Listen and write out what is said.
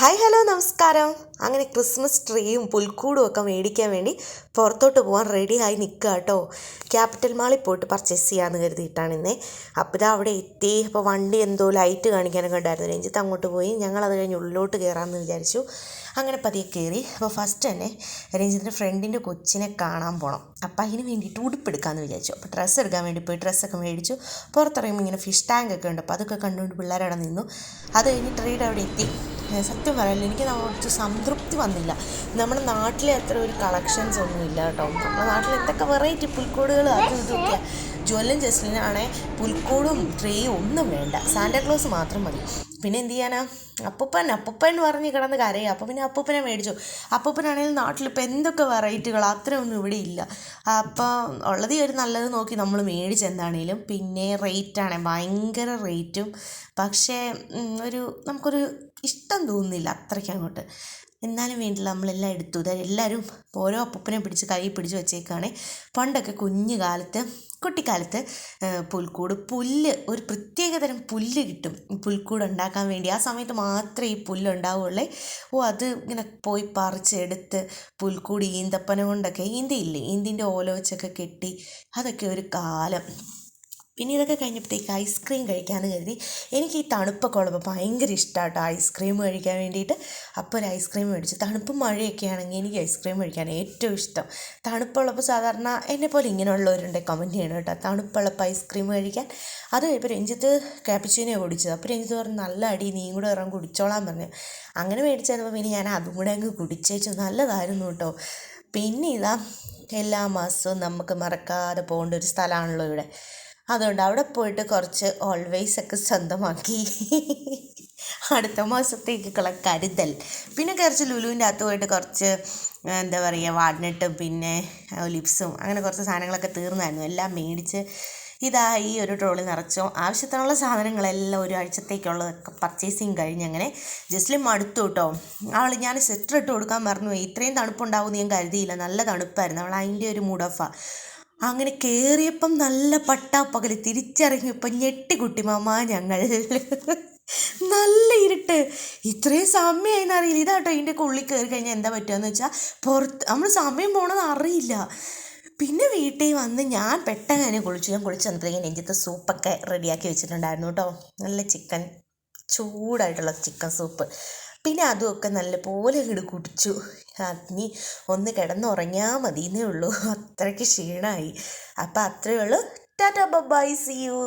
Hi hello നമസ്കാരം. അങ്ങനെ Christmas ട്രീയും പുൽക്കൂടും ഒക്കെ മേടിക്കാൻ വേണ്ടി പുറത്തോട്ട് പോകാൻ റെഡിയായി നിൽക്കുക കേട്ടോ. ക്യാപിറ്റൽ മാളിൽ പോയിട്ട് പർച്ചേസ് ചെയ്യാമെന്ന് കരുതിയിട്ടാണ് ഇന്നേ. അപ്പോൾ ഇതാ അവിടെ എത്തി. അപ്പോൾ വണ്ടി എന്തോ ലൈറ്റ് കാണിക്കാനൊക്കെ ഉണ്ടായിരുന്നു. രഞ്ജിത്ത് അങ്ങോട്ട് പോയി. ഞങ്ങളത് കഴിഞ്ഞ് ഉള്ളിലോട്ട് കയറാമെന്ന് വിചാരിച്ചു. അങ്ങനെ പതിയെ കയറി. അപ്പോൾ ഫസ്റ്റ് തന്നെ രഞ്ജിത്തിൻ്റെ ഫ്രണ്ടിൻ്റെ കൊച്ചിനെ കാണാൻ പോകണം. അപ്പോൾ അതിന് വേണ്ടിയിട്ട് ഉടുപ്പെടുക്കാമെന്ന് വിചാരിച്ചു. അപ്പോൾ ഡ്രസ്സ് എടുക്കാൻ വേണ്ടി പോയി ഡ്രസ്സൊക്കെ മേടിച്ചു. പുറത്തിറങ്ങുമ്പോൾ ഇങ്ങനെ ഫിഷ് ടാങ്ക് ഒക്കെ ഉണ്ട്. അപ്പോൾ അതൊക്കെ കണ്ടുകൊണ്ട് പിള്ളേരവിടെ നിന്നു. അത് കഴിഞ്ഞ് ട്രീയുടെ അവിടെ എത്തി. സത്യം പറയാമല്ലോ, എനിക്ക് കുറച്ച് സംതൃപ്തി വന്നില്ല. നമ്മുടെ നാട്ടിലെ അത്ര ഒരു കളക്ഷൻസ് ഒന്നും ഇല്ല കേട്ടോ. നമ്മുടെ നാട്ടിൽ എന്തൊക്കെ വെറൈറ്റി പുൽക്കൂടുകൾ അതും ഇതൊക്കെയാണ്. ജ്വല്ലും ജസ്ലിനാണേ പുൽക്കൂടും ട്രീയും ഒന്നും വേണ്ട, സാന്റാക്ലോസ് മാത്രം മതി. പിന്നെ എന്ത് ചെയ്യാനാ, അപ്പൂപ്പൻ പറഞ്ഞ് കിടന്ന് കരയുക. അപ്പോൾ പിന്നെ അപ്പൂപ്പനെ മേടിച്ചു. അപ്പൂപ്പനാണെങ്കിലും നാട്ടിലിപ്പോൾ എന്തൊക്കെ വെറൈറ്റികൾ അത്രയൊന്നും ഇവിടെ ഇല്ല. അപ്പം ഉള്ളത് ഒരു നല്ലത് നോക്കി നമ്മൾ മേടിച്ചെന്താണേലും. പിന്നെ റേറ്റാണ് ഭയങ്കര റേറ്റും. പക്ഷേ നമുക്കൊരു ഇഷ്ടം തോന്നുന്നില്ല അത്രയ്ക്ക് അങ്ങോട്ട്. എന്നാലും വേണ്ടില്ല, നമ്മളെല്ലാം എടുത്തു. എല്ലാവരും ഓരോ അപ്പൂപ്പനെ പിടിച്ച് കൈ പിടിച്ച് വെച്ചേക്കാണ്. പണ്ടൊക്കെ കുട്ടിക്കാലത്ത് പുല്ല് ഒരു പ്രത്യേകതരം പുല്ല് കിട്ടും പുൽക്കൂട് ഉണ്ടാക്കാൻ വേണ്ടി. ആ സമയത്ത് മാത്രമേ ഈ പുല്ലുണ്ടാവുള്ളേ. അത് ഇങ്ങനെ പോയി പറിച്ചെടുത്ത് പുൽക്കൂട് ഈന്തപ്പന കൊണ്ടൊക്കെ ഈന്തിൻ്റെ ഓല വെച്ചൊക്കെ കെട്ടി, അതൊക്കെ ഒരു കാലം. പിന്നെ ഇതൊക്കെ കഴിഞ്ഞപ്പോഴത്തേക്ക് ഐസ്ക്രീം കഴിക്കാമെന്ന് കരുതി. എനിക്ക് ഈ തണുപ്പൊക്കെ ഉള്ളപ്പോൾ ഭയങ്കര ഇഷ്ടമാണ് കേട്ടോ ഐസ്ക്രീം കഴിക്കാൻ വേണ്ടിയിട്ട്. അപ്പോൾ ഒരു ഐസ്ക്രീം മേടിച്ചു. തണുപ്പും മഴയൊക്കെ ആണെങ്കിൽ എനിക്ക് ഐസ്ക്രീം കഴിക്കാൻ ഏറ്റവും ഇഷ്ടം. തണുപ്പുള്ളപ്പോൾ സാധാരണ എന്നെപ്പോലെ ഇങ്ങനെയുള്ളവരുണ്ട് കമൻറ്റ് ചെയ്യണം കേട്ടോ, തണുപ്പുള്ളപ്പോൾ ഐസ്ക്രീം കഴിക്കാൻ. അത് കഴിയുമ്പോൾ രഞ്ജിത്ത് ക്യാപ്പിച്ചിനോ കുടിച്ചത്. അപ്പോൾ രഞ്ജിത്ത് പറഞ്ഞു, നല്ല അടി, നീയും കൂടെ ഇറങ്ങി കുടിച്ചോളാൻ പറഞ്ഞു. അങ്ങനെ മേടിച്ചു തന്നപ്പോൾ പിന്നെ ഞാൻ അതും കൂടെ അങ്ങ് കുടിച്ചേച്ചു. നല്ലതായിരുന്നു കേട്ടോ. പിന്നെ ഇതാ എല്ലാ മാസവും നമുക്ക് മറക്കാതെ പോകേണ്ട ഒരു സ്ഥലമാണല്ലോ ഇവിടെ. അതുകൊണ്ട് അവിടെ പോയിട്ട് കുറച്ച് ഓൾവേസൊക്കെ സ്വന്തമാക്കി അടുത്ത മാസത്തേക്കുള്ള കരുതൽ. പിന്നെ കുറച്ച് ലുലുവിൻ്റെ അകത്ത് പോയിട്ട് കുറച്ച് എന്താ പറയുക വാൾനട്ടും പിന്നെ ലിപ്സും അങ്ങനെ കുറച്ച് സാധനങ്ങളൊക്കെ തീർന്നായിരുന്നു. എല്ലാം മേടിച്ച് ഇതാ ഈ ഒരു ട്രോളി നിറച്ചോ. ആവശ്യത്തിനുള്ള സാധനങ്ങളെല്ലാം ഒരു ആഴ്ചത്തേക്കുള്ളതൊക്കെ പർച്ചേസിങ് കഴിഞ്ഞ് അങ്ങനെ ജസ്ലിൻ മടുത്തു കേട്ടോ. ഞാൻ സ്വെറ്റർ ഇട്ട് കൊടുക്കാൻ മറന്നു പോയി. ഇത്രയും തണുപ്പുണ്ടാവും ഞാൻ കരുതിയില്ല. നല്ല തണുപ്പായിരുന്നു. അവൾ അതിൻ്റെ ഒരു മൂഡോഫാണ്. അങ്ങനെ കയറിയപ്പം നല്ല പട്ടാപ്പകൽ, തിരിച്ചിറങ്ങിയപ്പം ഞെട്ടിക്കുട്ടി മാമ ഞങ്ങൾ. നല്ല ഇരുട്ട്, ഇത്രയും സമയമായിന്ന് അറിയില്ല. ഇതാട്ടോ ഇതിൻ്റെയൊക്കെ ഉള്ളിൽ കയറി കഴിഞ്ഞാൽ എന്താ പറ്റുകയെന്ന് വെച്ചാൽ നമ്മൾ സമയം പോകണമെന്ന് അറിയില്ല. പിന്നെ വീട്ടിൽ വന്ന് ഞാൻ പെട്ടെന്ന് തന്നെ ഞാൻ കുളിച്ച് വന്നപ്പോഴത്തേക്കും നെഞ്ചത്തെ സൂപ്പൊക്കെ റെഡിയാക്കി വെച്ചിട്ടുണ്ടായിരുന്നു കേട്ടോ. നല്ല ചൂടായിട്ടുള്ള ചിക്കൻ സൂപ്പ്. പിന്നെ അതുമൊക്കെ നല്ലപോലെ കുടിച്ചു. ഇനി ഒന്ന് കിടന്നുറങ്ങിയാൽ മതിയെന്നേ ഉള്ളൂ, അത്രയ്ക്ക് ക്ഷീണമായി. അപ്പോൾ അത്രയേ ഉള്ളൂ. Tata bye, see U.